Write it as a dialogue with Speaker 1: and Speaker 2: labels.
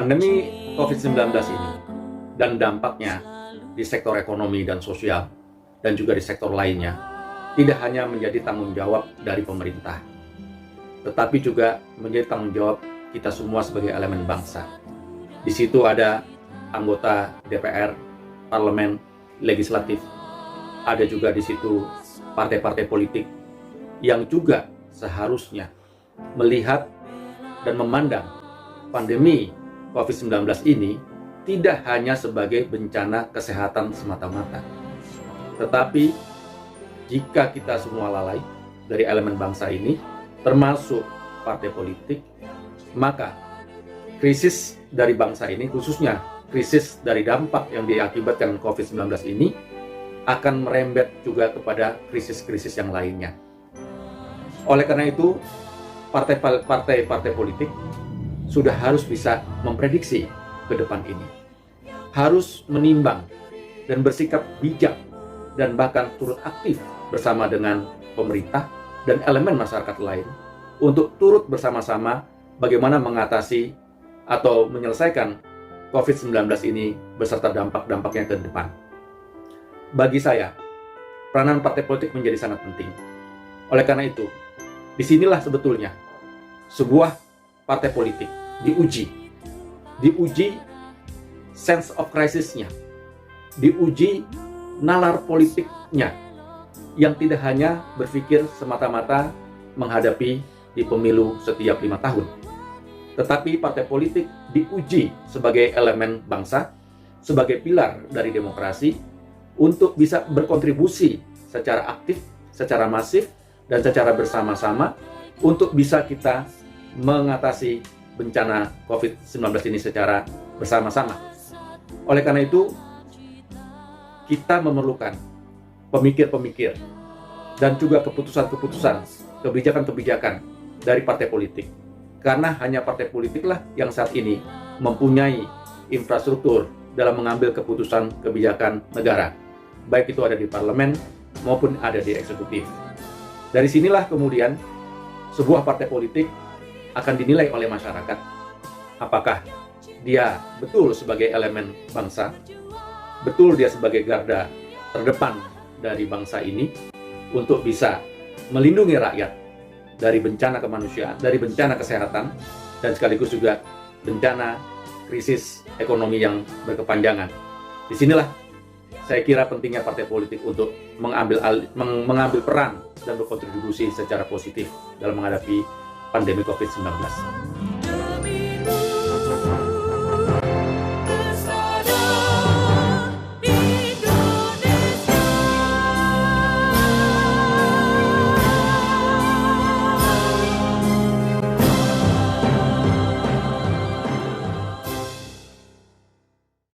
Speaker 1: Pandemi COVID-19 ini dan dampaknya di sektor ekonomi dan sosial dan juga di sektor lainnya tidak hanya menjadi tanggung jawab dari pemerintah, tetapi juga menjadi tanggung jawab kita semua sebagai elemen bangsa. Di situ ada anggota DPR, parlemen, legislatif, ada juga di situ partai-partai politik yang juga seharusnya melihat dan memandang pandemi COVID-19 ini tidak hanya sebagai bencana kesehatan semata-mata, tetapi jika kita semua lalai dari elemen bangsa ini, termasuk partai politik, maka krisis dari bangsa ini, khususnya krisis dari dampak yang diakibatkan COVID-19 ini, akan merembet juga kepada krisis-krisis yang lainnya. Oleh karena itu, partai-partai politik sudah harus bisa memprediksi ke depan ini. Harus menimbang dan bersikap bijak dan bahkan turut aktif bersama dengan pemerintah dan elemen masyarakat lain untuk turut bersama-sama bagaimana mengatasi atau menyelesaikan COVID-19 ini beserta dampak-dampaknya ke depan. Bagi saya, peranan partai politik menjadi sangat penting. Oleh karena itu, disinilah sebetulnya sebuah partai politik diuji sense of crisis-nya, diuji nalar politiknya yang tidak hanya berpikir semata-mata menghadapi di pemilu setiap 5 tahun, tetapi partai politik diuji sebagai elemen bangsa, sebagai pilar dari demokrasi untuk bisa berkontribusi secara aktif, secara masif, dan secara bersama-sama untuk bisa kita mengatasi bencana COVID-19 ini secara bersama-sama. Oleh karena itu, kita memerlukan pemikir-pemikir dan juga keputusan-keputusan, kebijakan-kebijakan dari partai politik. Karena hanya partai politiklah yang saat ini mempunyai infrastruktur dalam mengambil keputusan kebijakan negara, baik itu ada di parlemen maupun ada di eksekutif. Dari sinilah kemudian sebuah partai politik akan dinilai oleh masyarakat apakah dia betul sebagai elemen bangsa, betul dia sebagai garda terdepan dari bangsa ini untuk bisa melindungi rakyat dari bencana kemanusiaan, dari bencana kesehatan, dan sekaligus juga bencana krisis ekonomi yang berkepanjangan. Disinilah saya kira pentingnya partai politik untuk mengambil peran dan berkontribusi secara positif dalam menghadapi pandemi COVID-19.